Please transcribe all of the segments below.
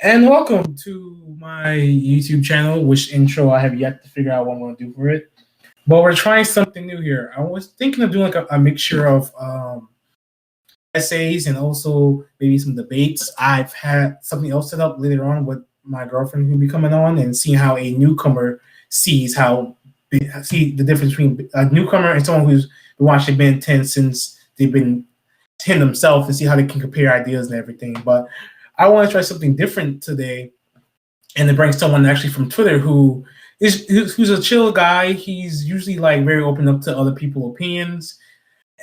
And welcome to my YouTube channel, which intro I have yet to figure out what I'm going to do for it. But we're trying something new here. I was thinking of doing like a mixture of essays and also maybe some debates. I've had something else set up later on with my girlfriend who'll be coming on and seeing how a newcomer sees see the difference between a newcomer and someone who's been watching Ben 10 since they've been 10 themselves and see how they can compare ideas and everything. But I want to try something different today and to bring someone actually from Twitter who's a chill guy. He's usually like very open up to other people's opinions,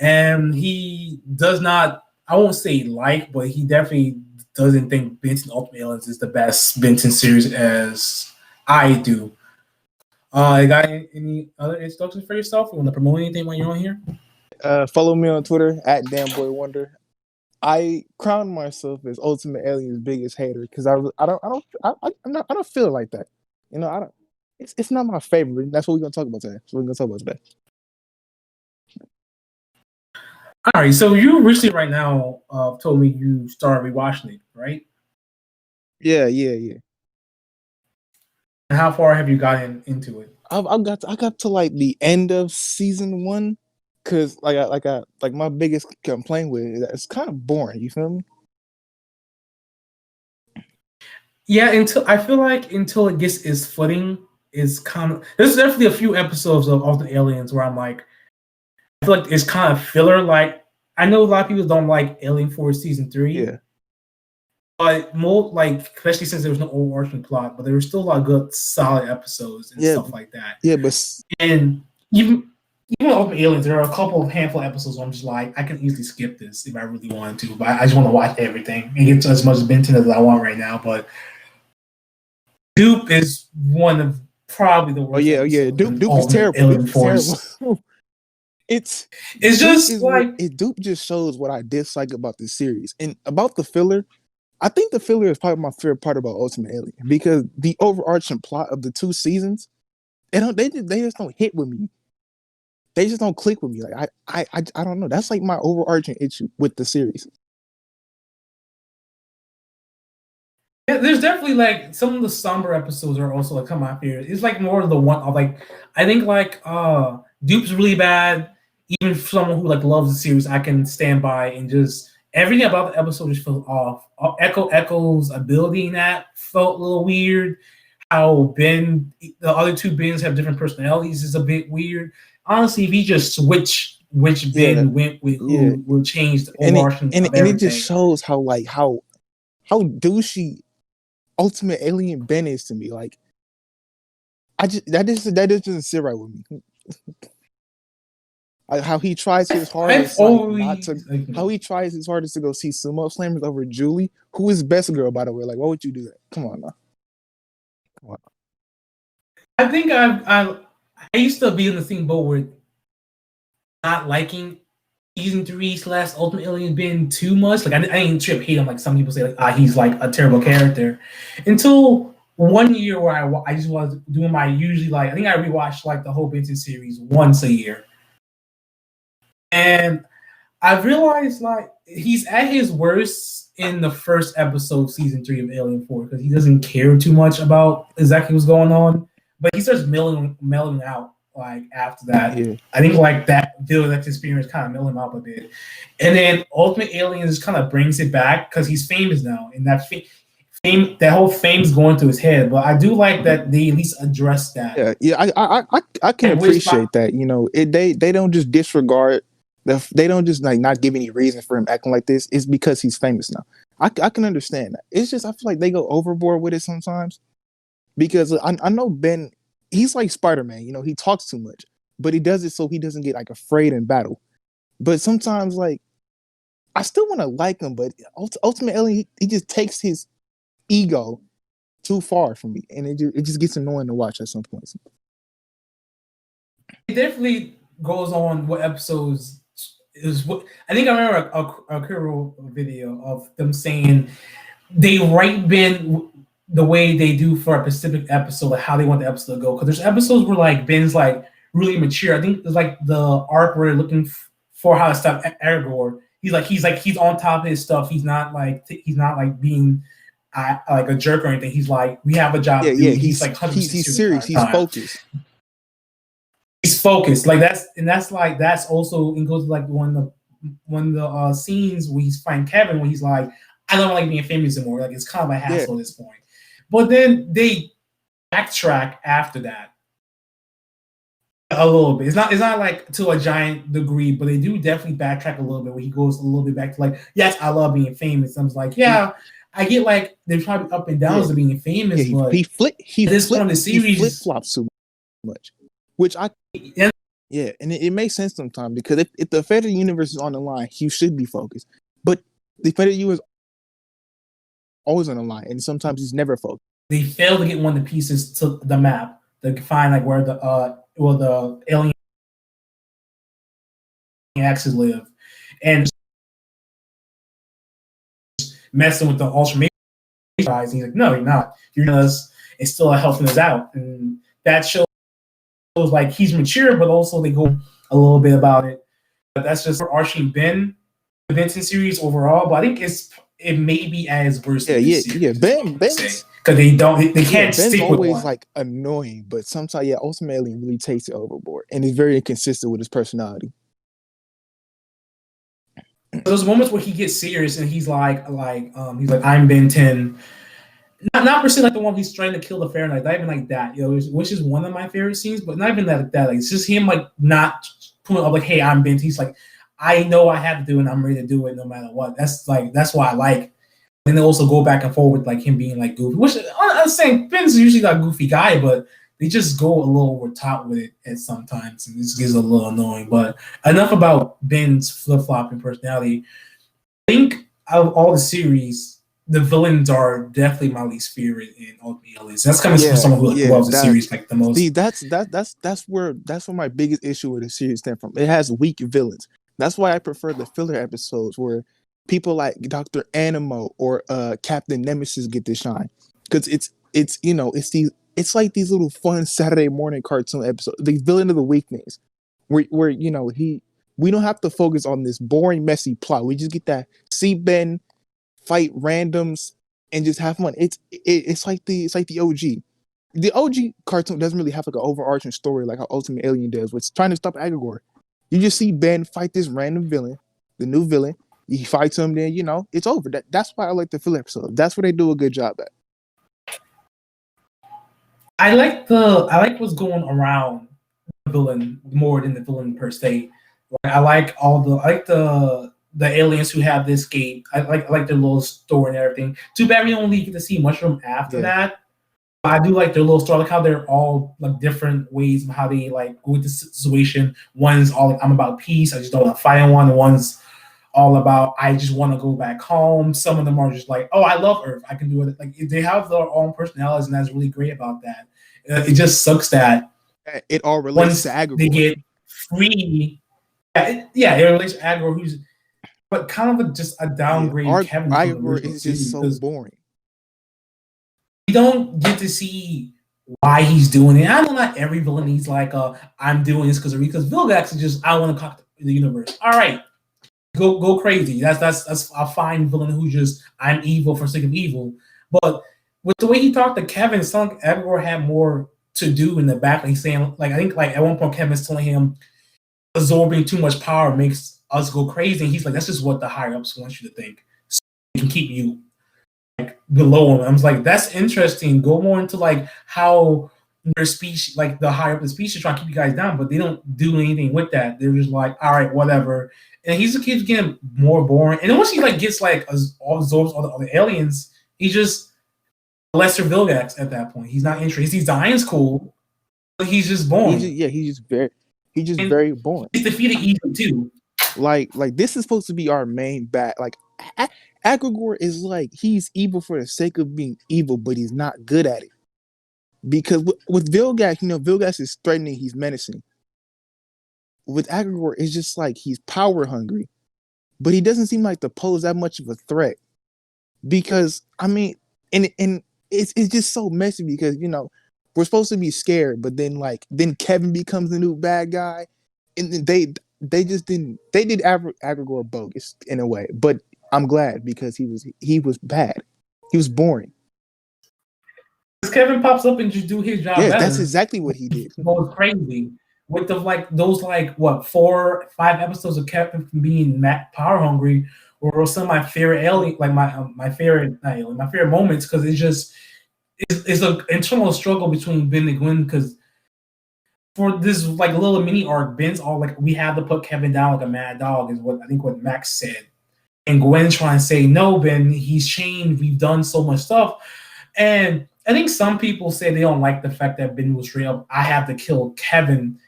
and he does not. I won't say like, but he definitely doesn't think Benton Ultimate Aliens is the best Benton series as I do. You got any other instructions for yourself? You want to promote anything while you're on here? Follow me on Twitter at DamnBoyWonder. I crown myself as Ultimate Alien's biggest hater because I don't feel it like that. You know, I don't. It's not my favorite. That's what we're gonna talk about today. All right. So you recently, right now, told me you started rewatching it, right? Yeah. And how far have you gotten into it? I got to like the end of season 1, cause like my biggest complaint with it, it's kind of boring. You feel me? Yeah, until it gets its footing, is kind of. There's definitely a few episodes of Ultimate Aliens where I'm like, I feel like it's kind of filler. Like I know a lot of people don't like Alien Force season 3. Yeah. But more like, especially since there was no overarching plot, but there were still a lot of good, solid episodes and stuff like that. Yeah, but and even Ultimate Aliens, there are a couple of handful of episodes where I'm just like, I can easily skip this if I really wanted to, but I just want to watch everything and get to as much Benton as I want right now. But Dupe is one of probably the worst. Oh yeah. Dupe is terrible. Alien Force. Terrible. It's just like Dupe just shows what I dislike about this series and about the filler. I think the filler is probably my favorite part about Ultimate Alien because the overarching plot of the 2 seasons, they just don't hit with me. They just don't click with me. Like I don't know. That's like my overarching issue with the series. Yeah, there's definitely like some of the somber episodes are also like come out here. It's like more of the one of like I think like Dupe's really bad. Even for someone who like loves the series, I can stand by and just everything about the episode just felt off. Echo's ability in that felt a little weird. How the other 2 Bens have different personalities is a bit weird. Honestly, if he just switched which Ben went with who will change the overarching and it just shows how douchey Ultimate Alien Ben is to me. Like that just doesn't sit right with me. How he tries his hardest how he tries his hardest to go see Sumo Slammers over Julie, who is best girl, by the way. Like, why would you do that? Come on now. Come on. I think I used to be in the same boat with not liking season 3 / Ultimate Alien Ben too much. Like I didn't trip hate him like some people say like he's like a terrible character until one year where I just was doing my usually like I think I rewatched like the whole Benton series once a year. And I realized like he's at his worst in the first episode of season 3 of Alien 4 because he doesn't care too much about exactly what's going on, but he starts mellowing out like after that. Yeah. I think like that Village experience kind of mellowed him out a bit, and then Ultimate Aliens kind of brings it back because he's famous now, and that fame, that whole fame's going through his head. But I do like that they at least address that. Yeah. I can appreciate that. You know, they don't just disregard. They don't just like not give any reason for him acting like this. It's because he's famous now. I can understand that. It's just I feel like they go overboard with it sometimes because I know Ben. He's like Spider-Man. You know, he talks too much, but he does it so he doesn't get like afraid in battle. But sometimes like I still want to like him, but ultimately he just takes his ego too far for me, and it just gets annoying to watch at some points. It definitely goes on what episodes. I think I remember a Kuro video of them saying they write Ben the way they do for a specific episode, like how they want the episode to go. Because there's episodes where like Ben's like really mature. I think there's like the arc where they're looking for how to stop Aragorn. He's on top of his stuff. He's not like being like a jerk or anything. He's like, we have a job to do. Yeah. He's like 100% He's serious. He's focused. He's focused. Like that's also includes like one of the scenes where he's fighting Kevin, when he's like, I don't like being famous anymore. Like, it's kind of a hassle at this point. But then they backtrack after that a little bit. It's not like to a giant degree, but they do definitely backtrack a little bit, where he goes a little bit back to like, yes, I love being famous. I was like, yeah, I get like there's probably up and downs of being famous, but he flip flops so much, which and it makes sense sometimes, because if the fate of the universe is on the line, you should be focused. But the fate of the universe is always on the line, and sometimes he's never focused. They fail to get one of the pieces to the map to find like where the alien axes live, and messing with the ultramarine guys. He's like, no, you're not. You're just, it's still helping us out, and that shows like he's mature, but also they go a little bit about it. But that's just for Archie and Ben, the Benson series overall. But I think it may be as worse. Ben because they can't Ben's stick with always one. Like annoying, but sometimes ultimately really takes it overboard, and is very inconsistent with his personality. Those moments where he gets serious and he's like I'm Ben 10. Not per se like the one he's trying to kill the Fahrenheit, not even like that, which is one of my favorite scenes, but not even that. Like, it's just him like not pulling up like, hey, I'm Ben. He's like, I know I have to do it, and I'm ready to do it no matter what. That's why I like. And they also go back and forth with like him being like goofy, which I'm saying Ben's usually not a goofy guy, but they just go a little over top with it at sometimes, and this gets a little annoying. But enough about Ben's flip-flopping personality. I think out of all the series, the villains are definitely my least favorite in Ultimate Aliens. That's coming from someone who loves the series like the most. See, that's where my biggest issue with the series stems from. It has weak villains. That's why I prefer the filler episodes where people like Dr. Animo or Captain Nemesis get to shine, because it's like these little fun Saturday morning cartoon episodes. The villain of the weakness, where we don't have to focus on this boring, messy plot. We just get that see Ben fight randoms and just have fun. It's like the OG. The OG cartoon doesn't really have like an overarching story like how Ultimate Alien does, which is trying to stop Agagor. You just see Ben fight this random villain, the new villain. He fights him, then it's over. That's why I like the filler episode. That's where they do a good job at. I like what's going around the villain more than the villain per se. I like the aliens who have this gate. I like their little story and everything. Too bad we don't really get to see much of them after that. But I do like their little story, like how they're all like different ways of how they like go with the situation. One's all like, I'm about peace, I just don't want to fight anyone. One's all about, I just want to go back home. Some of them are just like, oh, I love Earth, I can do it. Like they have their own personalities, and that's really great about that. It just sucks that it all relates to Agagor. They get free. It relates to Agagor, who's but kind of just a downgrade. Kevin Agagor is just so boring. We don't get to see why he's doing it. I know not every villain he's like, I'm doing this because Vilgax is just, I want to conquer the universe. All right, go crazy. That's a fine villain who just, I'm evil for sake of evil. But with the way he talked to Kevin, it's like Agagor had more to do in the back. Like he's saying, like I think like at one point Kevin's telling him absorbing too much power makes us go crazy, and he's like, that's just what the higher ups want you to think, so they can keep you like below them. I was like, that's interesting. Go more into like how their speech, like the higher up the species, trying to keep you guys down, but they don't do anything with that. They're just like, all right, whatever. And he just keeps getting more boring. And then once he like gets like absorbs all the aliens, he's just lesser Vilgax at that point. He's not interested. His design's cool, but he's just boring. He's just very boring. He's defeated evil too. Like this is supposed to be our main bat. Like Agagor is like, he's evil for the sake of being evil, but he's not good at it. Because with Vilgax, Vilgax is threatening, he's menacing. With Agagor, it's just like he's power hungry, but he doesn't seem like to pose that much of a threat. Because I mean, and it's just so messy because we're supposed to be scared, but then Kevin becomes the new bad guy, and they did Agagor bogus in a way, but I'm glad because he was bad. He was boring. Because Kevin pops up and just do his job better. That's exactly what he did. Goes crazy with those 4 5 episodes of Kevin being power hungry, or some of my favorite alien, like my favorite moments, because it's an internal struggle between Ben and Gwen, because for this little mini arc, Ben's all we have to put Kevin down like a mad dog, is what Max said. And Gwen's trying to say, no, Ben, he's changed. We've done so much stuff. And I think some people say they don't like the fact that Ben was straight up, I have to kill Kevin.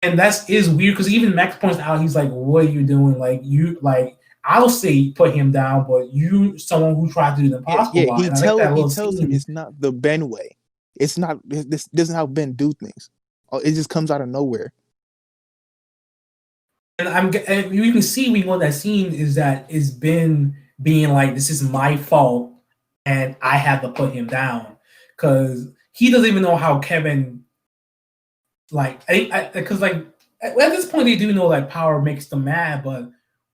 And that is weird, because even Max points out, he's like, what are you doing? I'll say put him down, but you, someone who tried to do the impossible. Yeah, he tells him it's not the Ben way. It's not, this isn't how Ben do things. It just comes out of nowhere. And you can see we want that scene is Ben being like, this is my fault and I have to put him down, because he doesn't even know how Kevin, because at this point they do know power makes them mad, but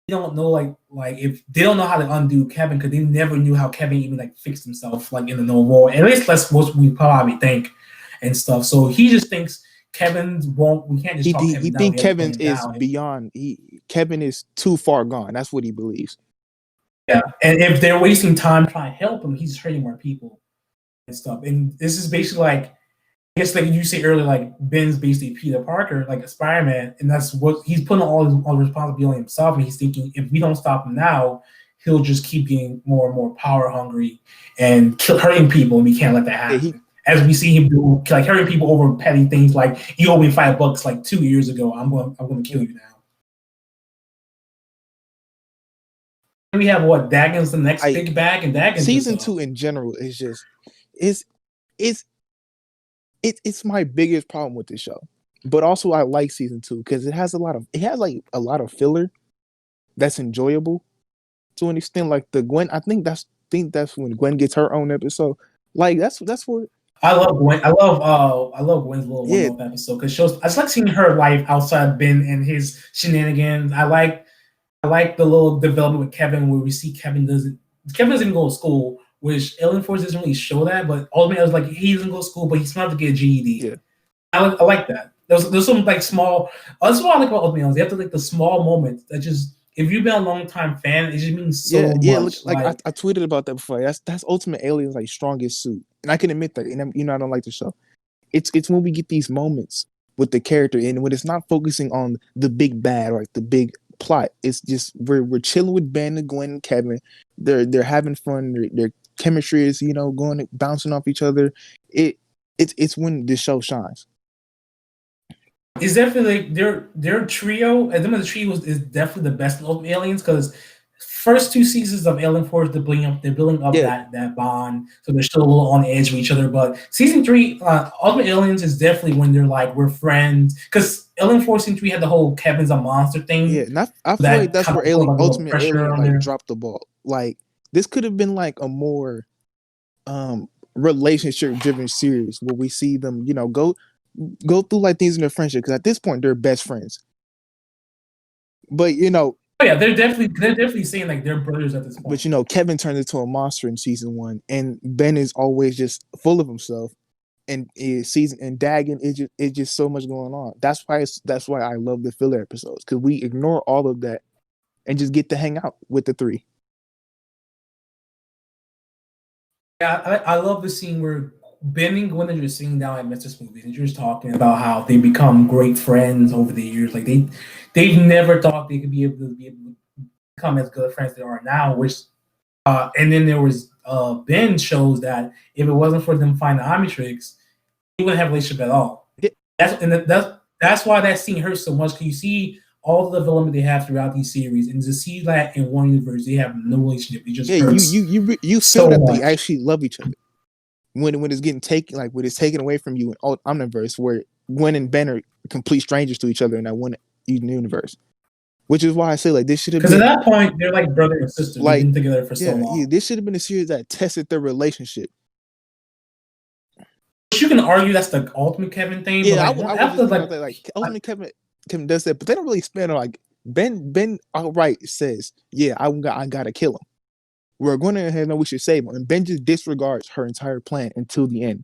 they don't know if they don't know how to undo Kevin, because they never knew how Kevin even fixed himself in the no war. At least that's what we probably think and stuff. So he just thinks Kevin won't. We can't just. He thinks Kevin is beyond. Kevin is too far gone. That's what he believes. Yeah, and if they're wasting time trying to help him, he's hurting more people and stuff. And this is basically I guess you say earlier, Ben's basically Peter Parker, a Spider-Man, and that's what he's putting all the responsibility on himself. And he's thinking, if we don't stop him now, he'll just keep getting more and more power hungry and hurting people, and we can't let that happen. As we see him do, hurting people over petty things like, you owe me $5 2 years ago. I'm going to kill you now. We have Dagon's the next big bag, and Dagon's season 2 in general is just it's my biggest problem with this show. But also I like season 2 because it has a lot of filler that's enjoyable to an extent. The Gwen, I think that's when Gwen gets her own episode. That's what I love Gwen. I love Gwen's little one-off episode, because I just like seeing her life outside Ben and his shenanigans. I like the little development with Kevin, where we see Kevin doesn't even go to school, which Alien Force doesn't really show that, but ultimately I was he doesn't go to school, but he's smart to get a GED. Yeah. I like that. There's some small. That's what I like about Ultimate Aliens. They have to the small moments that just, if you've been a long time fan, it just means so much. Yeah, I tweeted about that before. That's Ultimate Alien's strongest suit, and I can admit that. And I don't like the show. It's when we get these moments with the character, and when it's not focusing on the big bad or the big plot. It's just we're chilling with Ben and Gwen and Kevin. They're having fun. Their chemistry is going bouncing off each other. It's when this show shines. It's definitely their trio. And the trio is definitely the best of Aliens, because first 2 seasons of Alien Force, they're building up that bond, so they're still a little on the edge of each other. But season 3, Ultimate Aliens, is definitely when they're we're friends, because Alien Force season 3 had the whole Kevin's a monster thing. Yeah, and I feel like that's where Ultimate Alien dropped the ball. This could have been a more relationship driven series where we see them go through things in their friendship, because at this point they're best friends. But yeah, they're definitely saying they're brothers at this point. But Kevin turns into a monster in season 1, and Ben is always just full of himself. And Dagon is just so much going on. That's why I love the filler episodes, because we ignore all of that and just get to hang out with the 3. Yeah, I love the scene where Ben and Gwen are just sitting down at Mr. Movies, and you're just talking about how they become great friends over the years. They've never thought they could be able to become as good friends as they are now. And then there was Ben shows that if it wasn't for them finding the Omnitrix, they wouldn't have a relationship at all. That's why that scene hurts so much, because you see all the development they have throughout these series, and to see that in one universe they have no relationship. It just hurts. You feel so that much. They actually love each other. When it's getting taken, when it's taken away from you in Omniverse, where Gwen and Ben are complete strangers to each other in that one universe, which is why I say this should have been, because at that point they're brother and sister. They've been together for so long. Yeah, this should have been a series that tested their relationship. But you can argue that's the ultimate Kevin thing. Yeah, ultimate Kevin does that, but they don't really spend on Ben outright says, "Yeah, I gotta kill him," we're going ahead and we should save him. And Ben just disregards her entire plan until the end.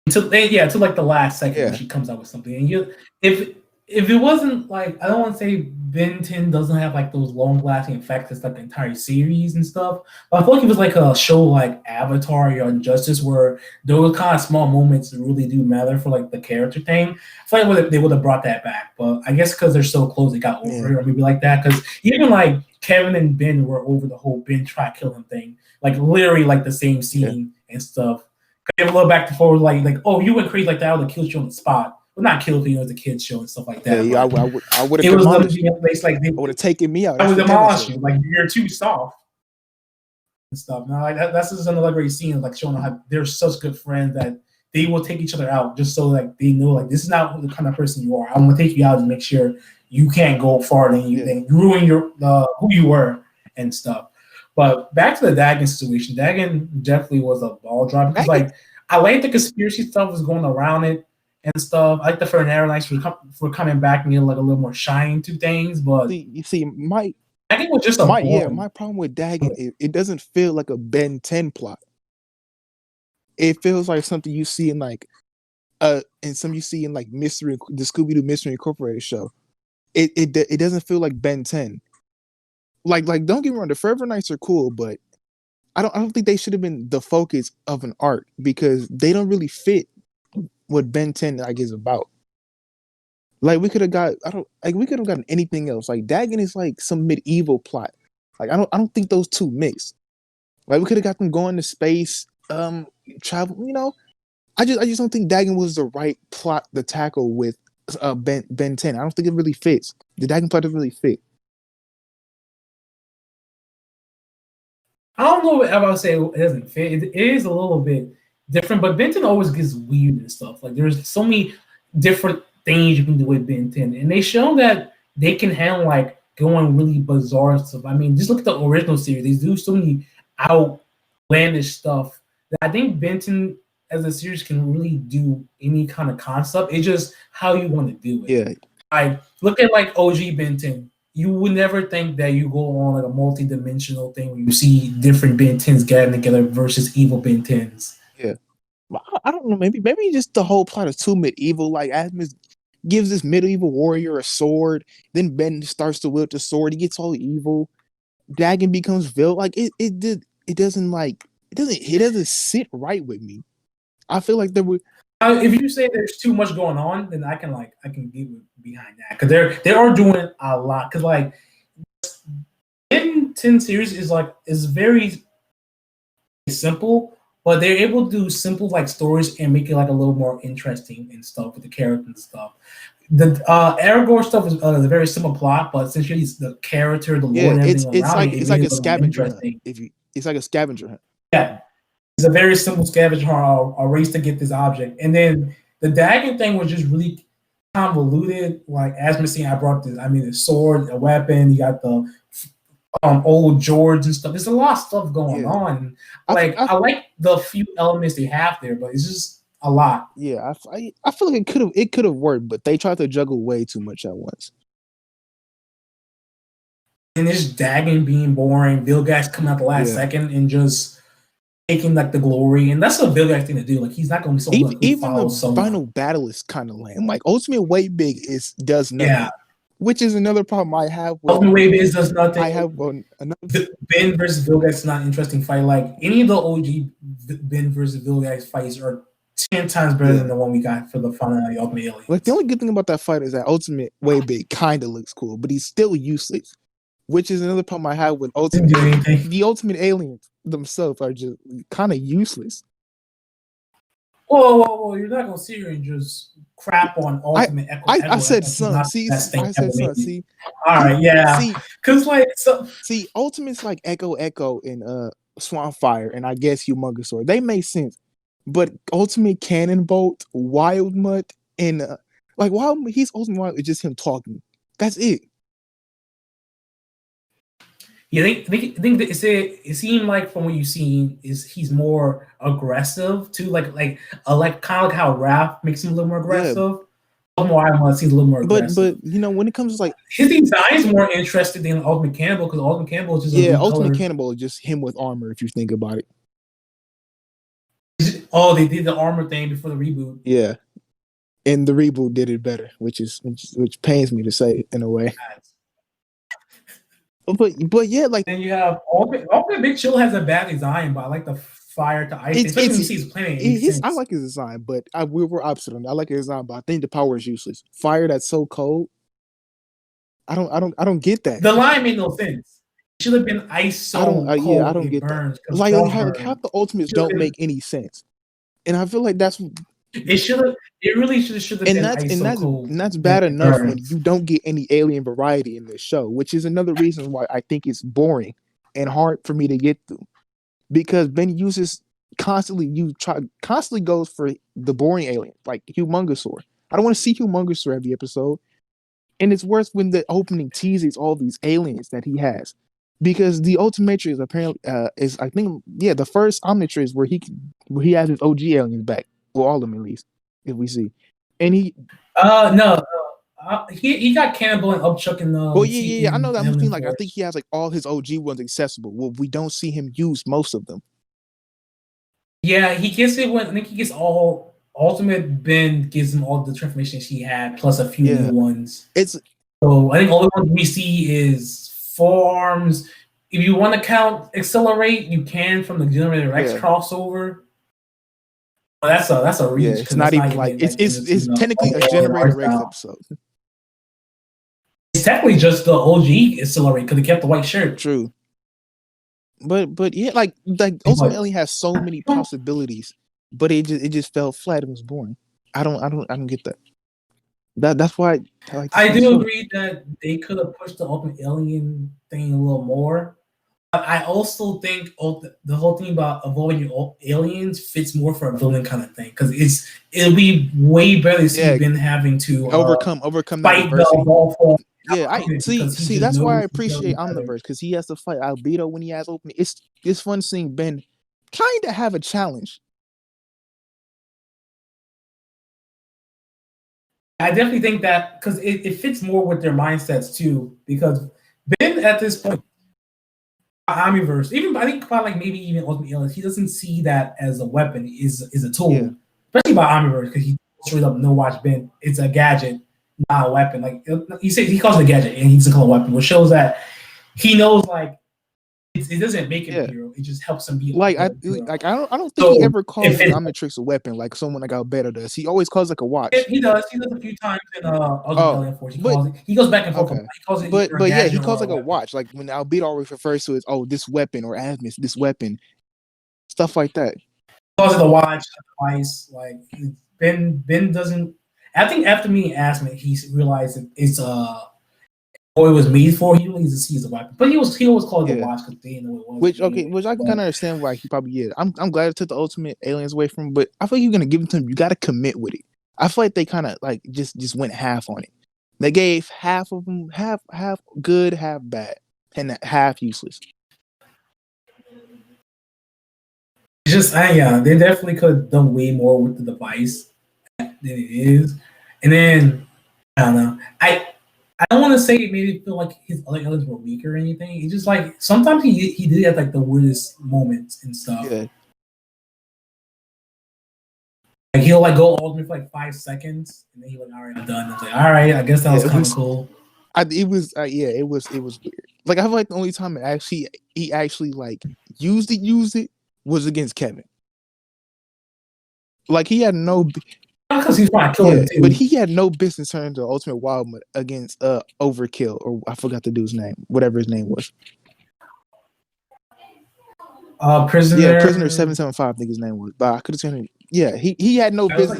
Until like the last second when she comes out with something. And if it wasn't like, I don't want to say Ben 10 doesn't have like those long lasting effects as like the entire series and stuff, but I feel like it was like a show like Avatar or Injustice where those kind of small moments really do matter for like the character thing. I feel like they would have brought that back, but I guess because they're so close, they got over it or maybe like that. Because even like Kevin and Ben were over the whole Ben try to kill him thing, like literally like the same scene and stuff. They have a little back and forth, like, oh, you went crazy like that, I would have killed you on the spot. Well, not killed you as a kid's show and stuff like that. Yeah, I would have. It was them being a place like they would have taken me out. I would demolish you. Like you're too soft and stuff. Now, like that's just another great scene, like showing how they're such good friends that they will take each other out just so like they know like this is not the kind of person you are. I'm gonna take you out to make sure you can't go farther than you then ruin your who you were and stuff. But back to the Dagon situation. Dagon definitely was a ball drop because like I like the conspiracy stuff was going around it and stuff. I like the Fernando Knights for coming back and getting like a little more shine to things. But you see, Dagon was just my problem with Dagon is it doesn't feel like a Ben 10 plot. It feels like something you see in like and some you see in like the Scooby-Doo Mystery Incorporated show. It doesn't feel like Ben 10. Like don't get me wrong, the Forever Knights are cool, but I don't think they should have been the focus of an arc because they don't really fit what Ben 10 like is about. Like we could have gotten anything else. Like Dagon is like some medieval plot. Like I don't think those two mix. Like we could have got them going to space, travel. You know, I just don't think Dagon was the right plot to tackle with Ben 10. I don't think it really fits. The Dagon plot doesn't really fit. I don't know if I would say it doesn't fit. It is a little bit different, but Ben 10 always gets weird and stuff. Like there's so many different things you can do with Ben 10, and they show that they can handle like going really bizarre stuff. I mean, just look at the original series; they do so many outlandish stuff that I think Ben 10 as a series can really do any kind of concept. It's just how you want to do it. Yeah, I look at like OG Ben 10. You would never think that you go on like a multi-dimensional thing where you see different Ben 10s getting together versus evil Ben 10s. Yeah. I don't know, maybe just the whole plot of two medieval, like Asmus gives this medieval warrior a sword, then Ben starts to wield the sword, he gets all evil. Dagon becomes villain. Like it doesn't sit right with me. I feel like there were if you say there's too much going on, then I can get behind that because they are doing a lot. Because like Ben 10 series is very simple, but they're able to do simple like stories and make it like a little more interesting and stuff with the characters and stuff. The Aragorn stuff is a very simple plot, but essentially it's the character, the lore, and everything it's like a scavenger hunt. It's like a scavenger hunt. Yeah. It's a very simple scavenger hunt, a race to get this object. And then the Dagon thing was just really convoluted. Like, as Missy, I brought this, the sword, a weapon, you got the old George and stuff. There's a lot of stuff going on. Like, I like the few elements they have there, but it's just a lot. Yeah, I feel like it could have worked, but they tried to juggle way too much at once. And this Dagon being boring, Vilgax coming out the last second and just taking like the glory, and that's a Vilgax thing to do. Like he's not going to be so even the final battle is kind of lame. Like Ultimate Way Big does nothing, which is another problem I have. Ultimate Way Big does nothing. I have another Ben versus Vilgax is not an interesting fight. Like any of the OG Ben versus Vilgax fights are 10 times better than the one we got for the final Ultimate Aliens. Like the only good thing about that fight is that Ultimate Way Big kind of looks cool, but he's still useless. Which is another problem I have with the Ultimate Aliens themselves are just kind of useless. Whoa, you're not gonna sit here and just crap on Ultimate Echo. I said son. See, I said son. See, all right, yeah. Because Ultimate's like Echo, and Swampfire, and I guess Humongous Sword. They make sense, but Ultimate Cannon Bolt, Wild Mutt, and he's Ultimate Wild. It's just him talking. That's it. Yeah, I think it seemed like from what you've seen is he's more aggressive too, like kind of like how Raph makes him a little more aggressive. Ultimate seems a little more aggressive. But when it comes to like his design is more interesting than Ultimate Cannibal because Ultimate Cannibal is just a Ultimate Cannibal is just him with armor. If you think about it. Oh, they did the armor thing before the reboot. Yeah, and the reboot did it better, which pains me to say in a way. But yeah, like then you have Ultimate Big Chill has a bad design, but I like the fire to ice, especially when you see his planet. I like his design, but we're opposite on that. I like his design, but I think the power is useless. Fire that's so cold. I don't get that. The line made no sense. It should have been ice so cold. I don't get burns, that. Like half the ultimates don't make any sense, and I feel like that's. It really should have been ice so cold. And that's bad enough when you don't get any alien variety in this show, which is another reason why I think it's boring and hard for me to get through. Because Ben constantly goes for the boring alien, like Humongosaur. I don't want to see Humongosaur every episode. And it's worse when the opening teases all these aliens that he has. Because the Ultimatrix apparently is, I think, the first Omnitrix where he has his OG aliens back. Well, all of them at least, if we see. And he no. He got Cannibal and Upchuck and well, I know that. I'm thinking like I think he has like all his OG ones accessible. Well, we don't see him use most of them. Yeah, he gets it when I think he gets all Ultimate Ben gives him all the transformations he had plus a few new ones. So I think all the ones we see is forearms. If you want to count Accelerate, you can from the Generator X crossover. But that's a reach. It's not even like it's technically a Generator X episode. It's technically just the OG Accelerate because it kept the white shirt. True. But yeah, like Ultimate Alien has so many possibilities, but it just fell flat and was boring. I don't get that. That's why I do agree that they could have pushed the Ultimate Alien thing a little more. But I also think the whole thing about avoiding your aliens fits more for a villain kind of thing because it'll be way better to see Ben having to overcome fight the ball. Yeah, I see. That's why I appreciate Omniverse because he has to fight Albedo when he has opening. It's fun seeing Ben kind of have a challenge. I definitely think that because it fits more with their mindsets too. Because Ben at this point, Omniverse, even I think about like maybe even Ultimate Alien, he doesn't see that as a weapon, is a tool, especially by Omniverse because he straight up no watch Ben. It's a gadget. Not a weapon. Like he calls it a gadget and he doesn't call it a weapon, which shows that he knows like it doesn't make him a hero. It just helps him be I don't think he ever calls the Omnitrix a weapon like someone like Albedo does. He always calls it like a watch. He does a few times in Alien Force. He goes back and forth. Okay. He calls it he calls it like a watch. Like when Albedo always refers to it as this weapon or Admis, this weapon. Stuff like that. He calls it a watch, a device. Like Ben doesn't. I think after meeting Asmund, he realized that it's what it was made for. He really doesn't see it as a weapon, but he always called it a watch because they didn't know what it was. Which I can kind of understand why he probably is. I'm glad it took the Ultimate Aliens away from him, but I feel like you're gonna give it to him. You got to commit with it. I feel like they kind of like just went half on it. They gave half of them half good, half bad, and half useless. Just they definitely could have done way more with the device than it is. And then I don't know. I don't want to say it made it feel like his other aliens were weak or anything. It's just like sometimes he did have like the weirdest moments and stuff. Yeah. Like he'll like go ultimate for like 5 seconds and then he's like, all right, I'm done. It's like, all right, I guess that was kind of cool. It was weird. Like I feel like the only time he actually like used it was against Kevin. Like he had no because he's trying to kill him too. But he had no business turning to Ultimate Wildman against Overkill, or I forgot the dude's name, whatever his name was. Prisoner. Yeah, Prisoner 775, I think his name was. But I could have turned him. Yeah, he had no business.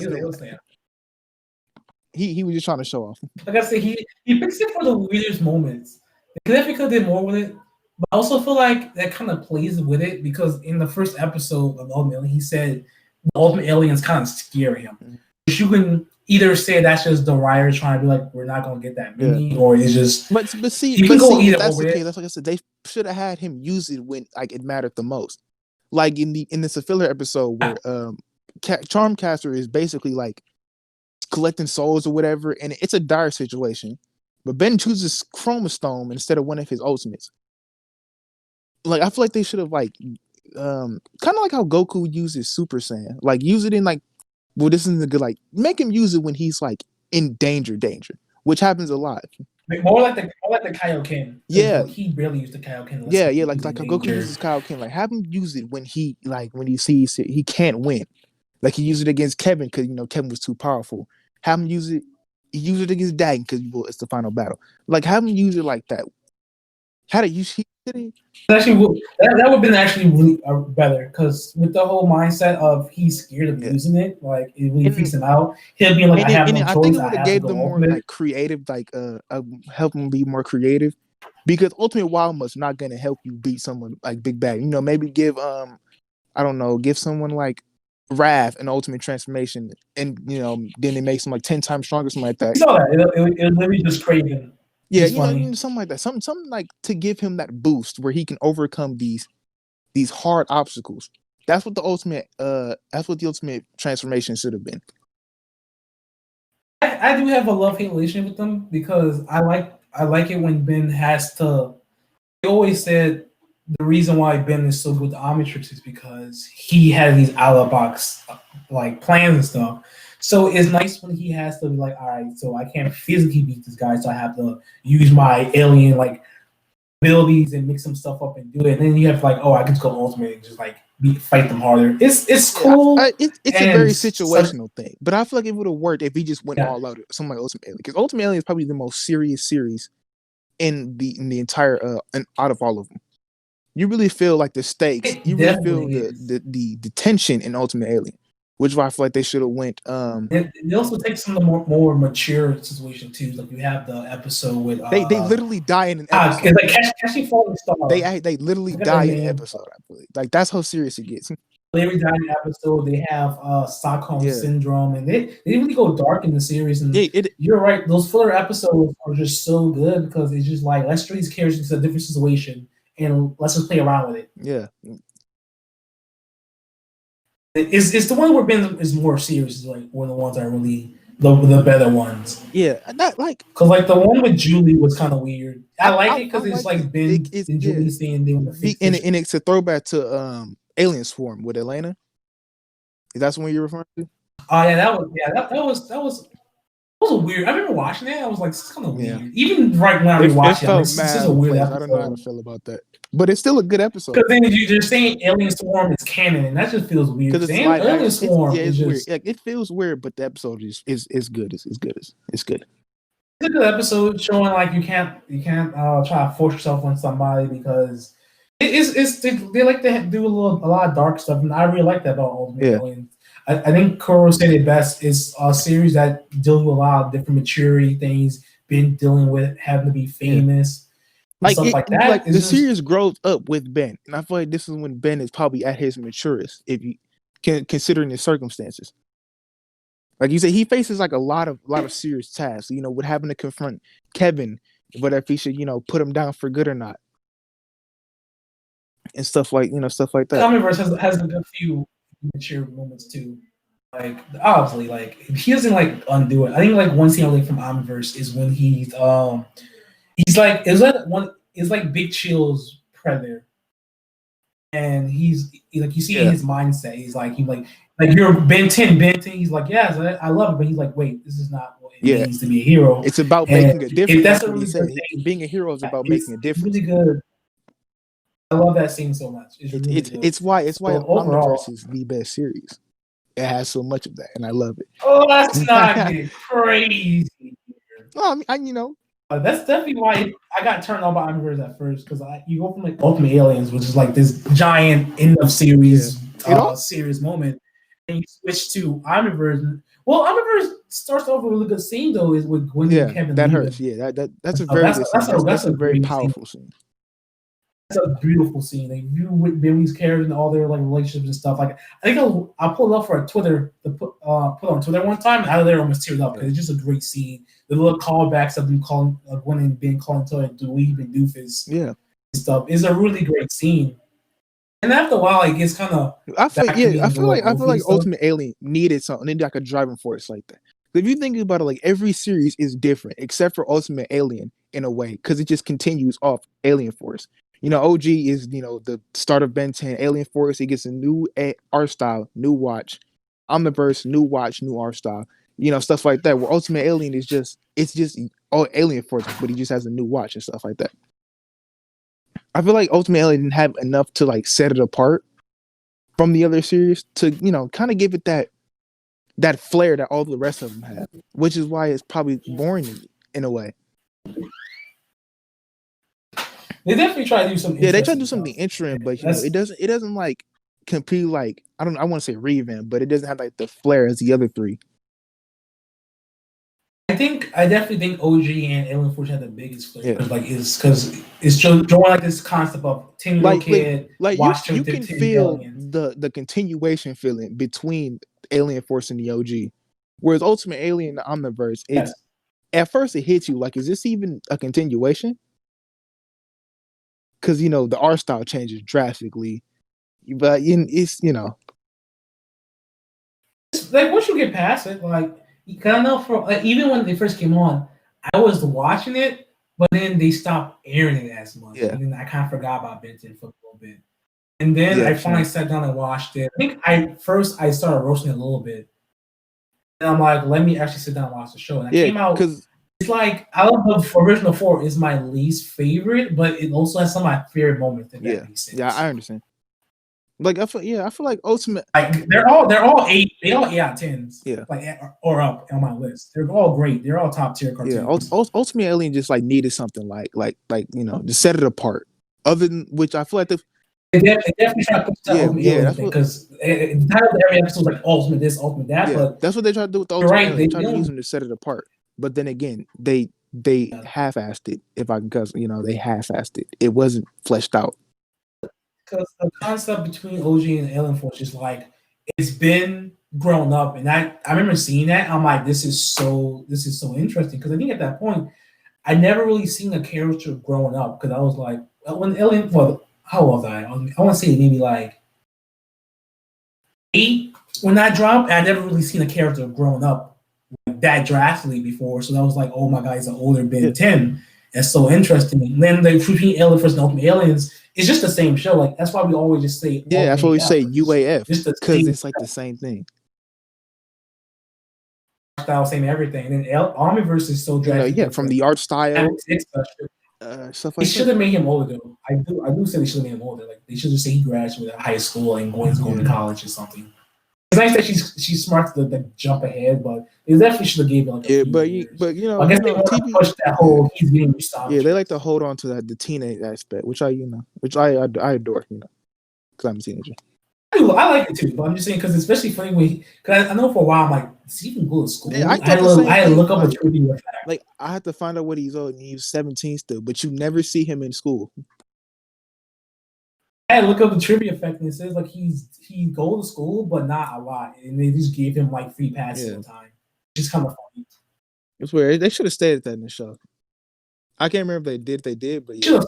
He was just trying to show off. Like I said, he picks it for the weirdest moments. They definitely could have did more with it. But I also feel like that kind of plays with it because in the first episode of Ultimate Alien, he said the Ultimate Aliens kind of scare him. Mm-hmm. You can either say that's just the writer trying to be like, we're not gonna get that many, or it's just. But see, if that's the case, that's like I said, they should have had him use it when like it mattered the most. Like in this filler episode where Charmcaster is basically like collecting souls or whatever, and it's a dire situation. But Ben chooses Chromastone instead of one of his ultimates. Like I feel like they should have like kind of like how Goku uses Super Saiyan. Like use it in like well, this isn't a good like make him use it when he's like in danger, which happens a lot. More like the Kaioken. Yeah, he barely used the Kaioken. Yeah, like how Goku uses Kaioken. Like have him use it when he sees it, he can't win. Like he used it against Kevin because Kevin was too powerful. Have him use it. Use it against Dagon because it's the final battle. Like have him use it like that. How do you see it? Actually, that would have been actually really better because with the whole mindset of he's scared of using it, like when he freaks him out, he'll be like, "I have no choice." I think it would have gave them more like creative, like help them be more creative. Because Ultimate Wild Mutt's not gonna help you beat someone like Big Bad. Maybe give I don't know, give someone like Raph an ultimate transformation, and then it makes him like 10 times stronger, something like that. You saw that it literally just Craven. Yeah, something like that. Something like to give him that boost where he can overcome these hard obstacles. That's what the ultimate transformation should have been. I do have a love-hate relationship with them because I like it when Ben has to. They always said the reason why Ben is so good with Omnitrix is because he has these out-of-the-box like plans and stuff. So it's nice when he has to be like, all right, so I can't physically beat this guy, so I have to use my alien like abilities and mix some stuff up and do it. And then you have like, oh, I can just go ultimate and just like fight them harder. It's cool. It's a very situational thing, but I feel like it would have worked if he just went all out something like Ultimate Alien, because Ultimate Alien is probably the most serious series in the entire out of all of them. You really feel like the stakes. You really feel the tension in Ultimate Alien, which I feel like they should have went. They also take some of the more mature situation too. Like you have the episode with they literally die in an episode. It's like Catching Falling Star. They literally die in an episode. I believe like that's how serious it gets. They die in an episode. They have Stockholm syndrome, and they really go dark in the series. And you're right; those filler episodes are just so good because it's just like let's throw these characters into a different situation and let's just play around with it. Yeah. It's the one where Ben is more serious. Is like one of the ones that are really the better ones. Yeah, that like because like the one with Julie was kind of weird. I like it because it's like Ben and Julie saying they want to and it's a throwback to Alien Swarm with Elena. Is that the one you're referring to? Oh yeah, that was a weird. I remember watching that. I was like, this is kind of weird. Even right when I rewatched it, this is a weird episode. I don't know how to feel about that. But it's still a good episode. Because then you're saying Alien Swarm is canon, and that just feels weird. Because Alien Swarm is just weird. Like, it feels weird, but the episode is good. It's good. It's good. It's a good episode showing like you can't try to force yourself on somebody because they like to do a lot of dark stuff, and I really like that about Ultimate Alien. I think Kuro said it best. It's a series that deals with a lot of different maturity things, been dealing with having to be famous. Like that. Like the series grows up with Ben, and I feel like this is when Ben is probably at his maturest, if you can considering his circumstances. Like you said, he faces like a lot of serious tasks. With having to confront Kevin, whether if he should put him down for good or not, and stuff like that. Omniverse has a good few mature moments too. Like obviously, like he doesn't like undo it. I think like one scene I like from Omniverse is when he's like Big Chill's Predator, and he's like you see in his mindset. He's like you're Ben 10. He's like yes, I love it, but he's like wait, this is not what it means to be a hero. It's about making a difference. That's what he said. Being a hero is about making a difference. Really good. I love that scene so much. It's why Omniverse is the best series. It has so much of that, and I love it. Oh, that's not crazy. No, that's definitely why I got turned on by Omniverse at first because you go from like Ultimate Aliens, which is like this giant end of series series moment, and you switch to Omniverse. Well, Omniverse starts off with a really good scene though, is with Gwen and Kevin. That hurts. Yeah, that's a very good scene. That's a very powerful scene. It's a beautiful scene. They view with Billy's characters and all their like relationships and stuff. Like I think I'll pull it up for a Twitter to put on Twitter one time. And out of there, almost teared up because it's just a great scene. The little callbacks of them calling Gwen and Ben calling to Dweeb and Doofus. Yeah, and stuff. It's a really great scene. And after a while, it gets kind of. I feel like Ultimate Alien needed something, needed like a driving force like that. If you think about it, like every series is different except for Ultimate Alien in a way, because it just continues off Alien Force. OG is the start of Ben 10. Alien Force, it gets a new art style, new watch. Omniverse, new watch, new art style. Stuff like that. Where Ultimate Alien is just Alien Force, but he just has a new watch and stuff like that. I feel like Ultimate Alien didn't have enough to like set it apart from the other series to kind of give it that flair that all the rest of them have, which is why it's probably boring in a way. They definitely try to do something. Yeah, they try to do something interesting, but it doesn't like compete like I want to say revamp, but it doesn't have like the flair as the other three. I definitely think OG and Alien Force had the biggest flair because it's showing like this concept of 10-year-old kid. Like you can feel the continuation feeling between Alien Force and the OG, whereas Ultimate Alien, the Omniverse, at first it hits you like, is this even a continuation? Because the art style changes drastically, but it's it's like once you get past it, like you kind of know for even when they first came on, I was watching it, but then they stopped airing it as much, and then I kind of forgot about Benton for a little bit, and then I finally sat down and watched it. I think I started roasting it a little bit, and I'm like, let me actually sit down and watch the show, and I came out because. It's like I love the original 4 is my least favorite, but it also has some of my favorite moments in that piece. Yeah, I understand. Like I feel like Ultimate, like they're all 8. They all 8 out of 10s. Yeah, like or up on my list. They're all great. They're all top tier cartoons. Yeah, Ultimate Alien just like needed something like to set it apart. Other than which, I feel like they definitely try to push that Ultimate Alien thing because the title of every episode is like Ultimate this, Ultimate that. Yeah, but that's what they try to do with the Ultimate Alien. They try to use them to set it apart. But then again, they half-assed it. If I can cuss, they half-assed it. It wasn't fleshed out. Because the concept between OG and Alien Force is like it's been grown up, and I remember seeing that. I'm like, this is so interesting because I think at that point I never really seen a character growing up because I was like when Alien. Well, how was I? I want to say maybe like 8 when that dropped. And I never really seen a character growing up that drastically before, so that was like, oh my God, he's an older Ben 10. That's so interesting. And then the between Alien Force and Ultimate Aliens, it's just the same show. Like that's why we always just say that's why we say UAF because it's like the same thing. Style, same everything. And then Omniverse is so drastic. From the art style, stuff like they should have made him older though. I do say they should have made him older. Like they should just say he graduated high school and going to college or something. It's nice that she's smart to jump ahead, but they definitely should have gave him like a few years. but I guess they want to push that whole he's getting nostalgia. Yeah, they like to hold on to the teenage aspect, which I adore, because I'm a teenager. I like it too, but I'm just saying because especially funny because I know for a while I'm like, does he even go to school? Yeah, I had to look up a trivia fact. Like I had to find out what he's old, and he was 17 still, but you never see him in school. I had to look up the trivia fact, and it says like he go to school, but not a lot, and they just gave him like free passes all the time. Just kind of funny. It's weird. They should have stayed at that in the show. I can't remember if they did, but yeah.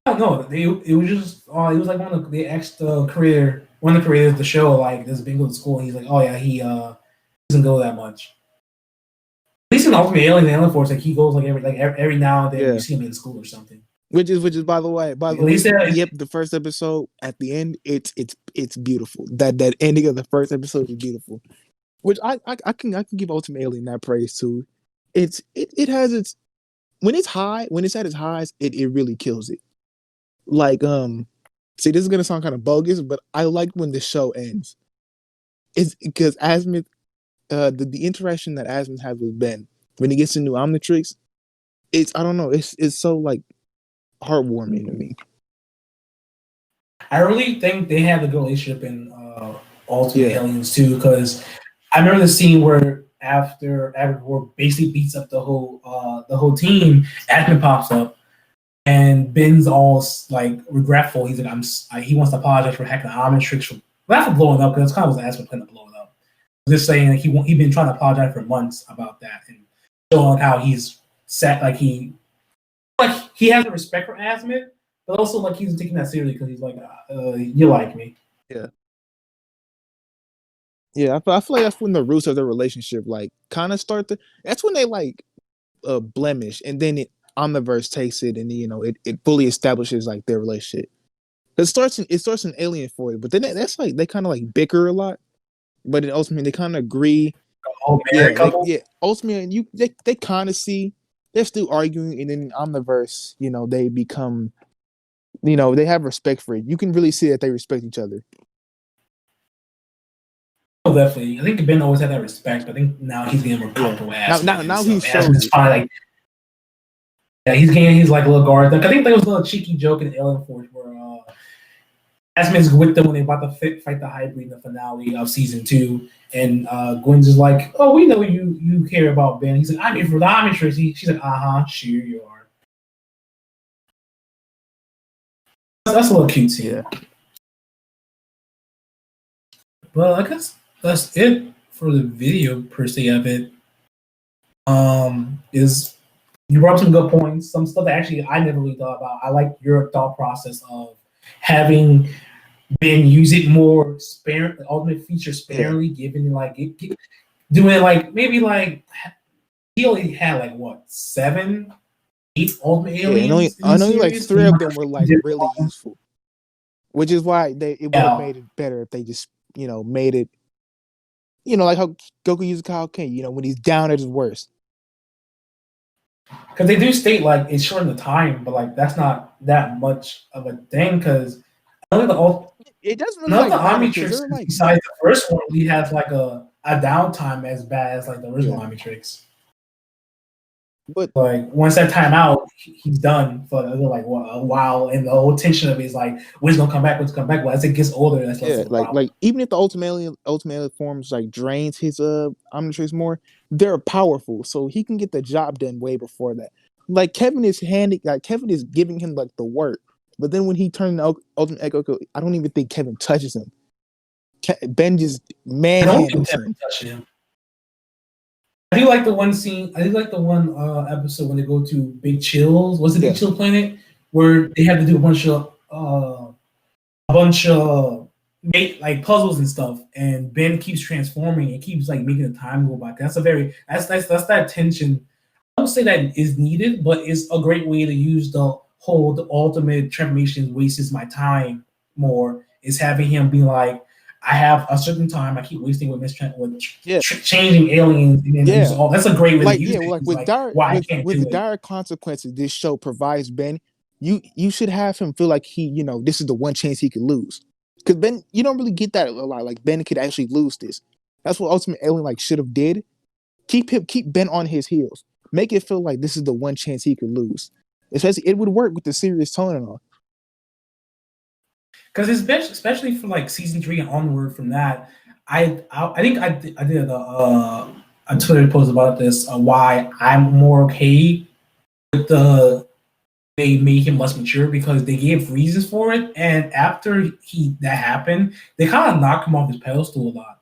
I don't know. It was just it was like one of the creators of the show like does Bingo to school, and he's like, oh yeah, he doesn't go that much. At least in Ultimate Alien and Alien Force, like he goes like every now and then you see him in school or something. Which is by the way, the first episode at the end, it's beautiful. That ending of the first episode is beautiful. Which I can give Ultimate Alien that praise too. It has its when it's at its highs, it really kills it. Like see, this is gonna sound kind of bogus, but I like when the show ends. It's because Asmith, the interaction that Asmith has with Ben when he gets into Omnitrix, I don't know, it's so like heartwarming to me. I really think they have a good relationship in Ultimate Aliens too, because I remember the scene where after Avigor basically beats up the whole team, Admin pops up and Ben's all like regretful. He's like, he wants to apologize for hacking Omnitrix not for blowing up, because it's kind of was Asmith plan to blow it up. Just saying like he'd been trying to apologize for months about that and showing how he's set like he has a respect for Asmith, but also like he's taking that seriously because he's like, you like me. Yeah. Yeah, I feel like that's when the roots of their relationship like kind of start to. That's when they like blemish, and then Omniverse takes it, and it fully establishes like their relationship. It starts in Alien for it, but then that's like they kind of like bicker a lot, but then ultimately they kind of agree. Oh, married couple. Ultimately they kind of see they're still arguing, and then in Omniverse, they become, they have respect for it. You can really see that they respect each other. Oh, definitely. I think Ben always had that respect. I think now he's getting more comfortable. Now he shows it. Like, yeah, he's like a little guard. Like, I think there was a little cheeky joke in Alien Force where Asmin's with them when they about to fight the hybrid in the finale of season 2, and Gwen's just like, "Oh, we know you care about Ben." He's like, "I'm here for the Omnitrix." She's like, sure you are." That's a little cute scene. Yeah. Well, I guess that's it for the video per se of it. Is you brought up some good points, some stuff that actually I never really thought about. I like your thought process of having Ben use it more ultimate feature sparingly, given like doing it like maybe like he only had like what 7, 8 ultimate aliens. I know like 3 of them were like really useful, which is why it would have made it better if they just made it like how Goku uses Kaioken, when he's down at his worst. Because they do state like it's shortened the time, but like that's not that much of a thing. Because it doesn't really the Omnitrix, like, besides the first one, he has like a downtime as bad as like the original Omnitrix. But like once that time out, he's done for like a while, and the whole tension of it is like, when's gonna come back? When's gonna come back? But as it gets older, that's like even if the ultimate alien forms like drains his Omnitrix more, they're powerful, so he can get the job done way before that. Like Kevin is giving him like the work, but then when he turned the ultimate Echo, I don't even think Kevin touches him. Ben just manhandles him. I do like the one scene. I do like the one episode when they go to Big Chills. What's the Big Chill planet? Where they have to do a bunch of like puzzles and stuff, and Ben keeps transforming and keeps like making the time go by. That's that tension. I don't say that is needed, but it's a great way to use the ultimate transformation wastes my time more. Is having him be like, I have a certain time. I keep wasting with changing aliens. And that's a great way to use it. Like with dire consequences this show provides Ben, you should have him feel like he, this is the one chance he could lose. Because Ben, you don't really get that a lot. Like Ben could actually lose this. That's what Ultimate Alien like should have did. Keep Ben on his heels. Make it feel like this is the one chance he could lose. Especially it would work with the serious tone and all. Because especially for like season 3 and onward from that, I think I did a Twitter post about this. Why I'm more okay with they made him less mature, because they gave reasons for it, and after that happened, they kind of knocked him off his pedestal a lot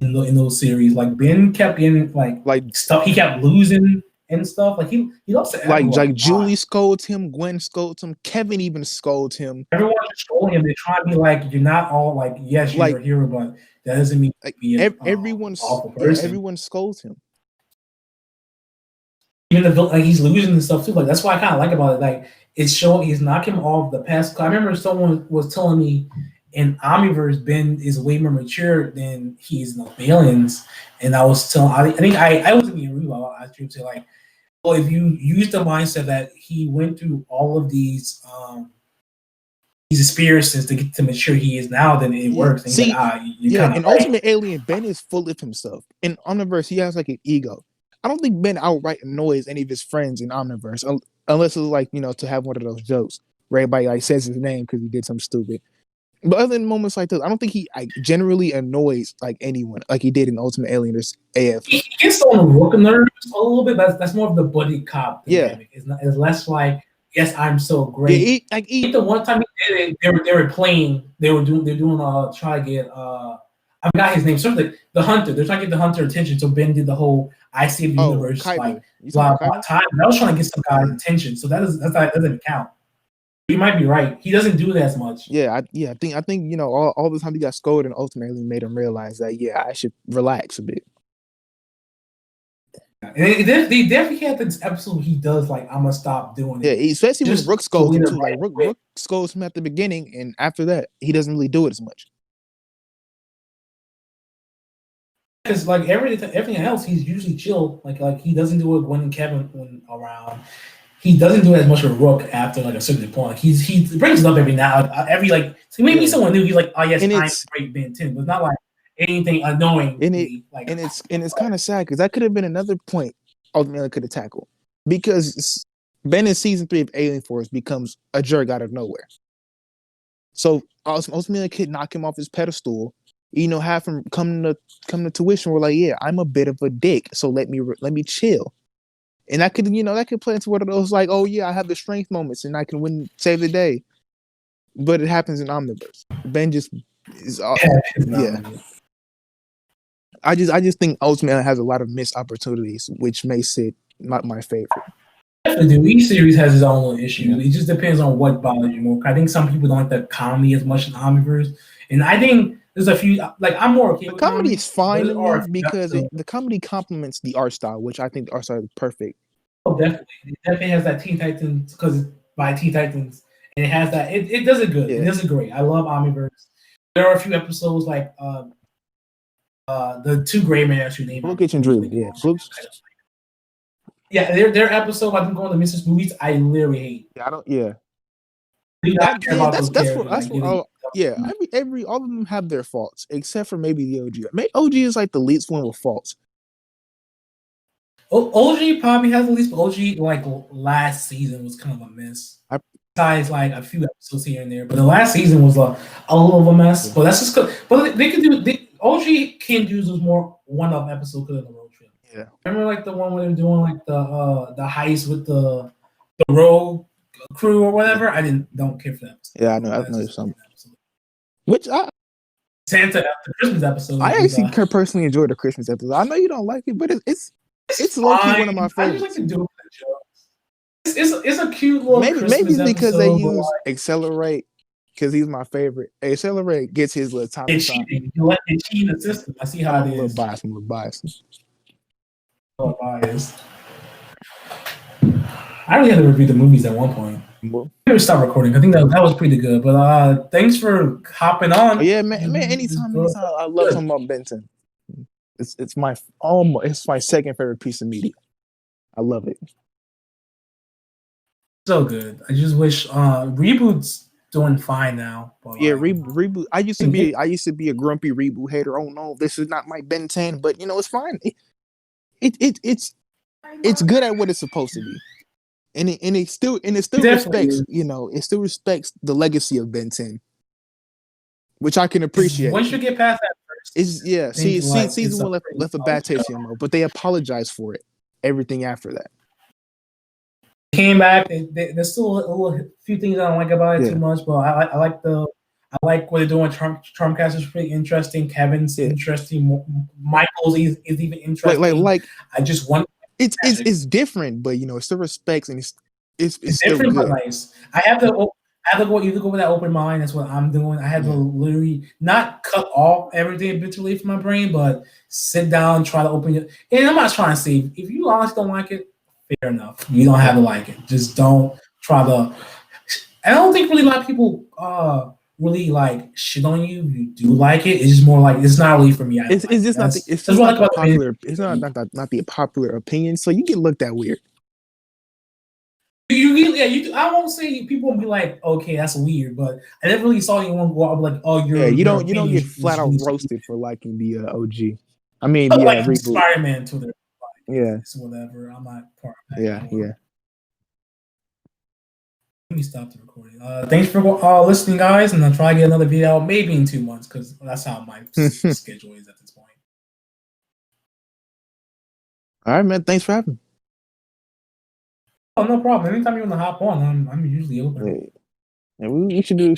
in those series. Like Ben kept getting like stuff, he kept losing and stuff. Like he lost to everyone. Like Julie scolds him, Gwen scolds him, Kevin even scolds him. Everyone's scolding him. They try to be like, you're not all like, yes, you're a hero, but that doesn't mean everyone's awful person. Everyone scolds him. Even like he's losing and stuff too. Like that's what I kind of like about it. Like it's showing he's knocking him off the past. I remember someone was telling me in Omniverse, Ben is way more mature than he is in the Aliens, and I was telling. I think I wasn't being rude. I was trying to say like, well, if you use the mindset that he went through all of these experiences to get to mature he is now, then it works. And see, in Ultimate Alien, Ben is full of himself. In Omniverse, he has like an ego. I don't think Ben outright annoys any of his friends in Omniverse, unless it's like, to have one of those jokes where everybody like says his name because he did something stupid. But other than moments like this, I don't think he generally annoys like anyone like he did in Ultimate Alien or AF. He gets on the work nerves a little bit. That's more of the buddy cop dynamic. It's less like, yes, I'm so great. The one time he did it, they were playing. They're doing try to get I forgot his name. Sort of the Hunter. They're trying to get the Hunter attention. So Ben did the whole I Save the Universe Kyber. like blah time. I was trying to get some guy's attention. So that doesn't count. You might be right. He doesn't do that as much. Yeah, I think all the time he got scolded and ultimately made him realize that I should relax a bit. And they definitely had this episode. He does like, I'm gonna stop doing it. Yeah, especially when Rook scolds him too. Like Rook scolds him at the beginning, and after that, he doesn't really do it as much. Because like everything else, he's usually chill. Like he doesn't do it when Kevin around. He doesn't do it as much with Rook after like a certain point. Like he brings it up every now every like so maybe someone new. He's like, oh yes, I'm great Ben 10, but it's not like anything annoying. And it's kind of sad because that could have been another point ultimately could have tackled, because Ben in season 3 of Alien Force becomes a jerk out of nowhere. So ultimately, could knock him off his pedestal. Have him come to tuition. We're like, yeah, I'm a bit of a dick, so let me chill. And that could play into one of those like, oh yeah, I have the strength moments and I can save the day. But it happens in Omniverse. Ben just is yeah. I just think Ultimate has a lot of missed opportunities, which makes it not my favorite. Definitely, each series has its own little issue. Yeah. It just depends on what bothers you more. I think some people don't like the comedy as much in Omniverse, and I think there's a few like I'm more okay. The comedy is fine to me because the comedy complements the art style, which I think the art style is perfect. Oh, definitely, it definitely has that Teen Titans because by Teen Titans, and it has that. It does it good. Yeah. It does it great. I love Omniverse. There are a few episodes like the two Gray Men actually named Fluke and Drew. Yeah, Fluke's. Yeah, their episode about them going to Mrs. Movies, I literally hate. Yeah, I don't. Yeah. Every all of them have their faults, except for maybe the OG. OG is like the least one with faults. OG probably has the least, but OG like last season was kind of a mess. Besides like a few episodes here and there, but the last season was a little of a mess. But that's just good. But they could do. OG can do those more one-off episodes because of the road trip. Yeah. Remember like the one where they were doing like the heist with the road crew or whatever? I don't care for that episode. Yeah, I know something. Which Santa the Christmas episode. I actually personally enjoy the Christmas episode. I know you don't like it, but it's low-key one of my favorites. I just like to do it for the jokes. It's a cute little maybe because they use Accelerate. Because he's my favorite. Accelerate gets his little time. It's cheating. You like it cheating the system. I see how it is. I'm a little biased. I really had to review the movies at one point. Well, we never stopped recording. I think that was pretty good. But thanks for hopping on. Oh, yeah, man. Anytime. I love talking about Ben 10. It's my second favorite piece of media. I love it. So good. I just wish reboots doing fine now. But, yeah, reboot. I used to be a grumpy reboot hater. Oh no, this is not my Ben 10, but it's fine. It's good at what it's supposed to be, and it still respects it still respects the legacy of Ben 10, which I can appreciate. Once you get past that first, season one left a bad taste in your mouth, but they apologized for it. Everything after that. Came back. There's still a few things I don't like about it too much, but I like what they're doing. Trumpcast is pretty interesting. Kevin's interesting. Michael's is even interesting. Like I just want it's different, but it still respects and it's still different good. but nice. I have to go. You go with that open mind. That's what I'm doing. I had to literally not cut off everything mentally from my brain, but sit down, try to open it. And I'm not trying to say if you honestly don't like it. Fair enough. You don't have to like it. Just don't try to. I don't think really a lot of people really like shit on you. You do like it. It's just more like it's not really for me. It's just not. It's just not the popular. It's not the popular opinion. So you get looked at weird. You. I won't say people will be like, okay, that's weird, but I never really saw anyone go out like, oh, you don't get flat out roasted for liking the OG. I mean, like reboot. Spider-Man to their. Yeah. Whatever. I'm not part of that. Yeah. Let me stop the recording. Thanks for listening, guys, and I'll try to get another video out maybe in 2 months because that's how my schedule is at this point. All right, man. Thanks for having me. Oh, no problem. Anytime you want to hop on, I'm usually open. Yeah, we should do.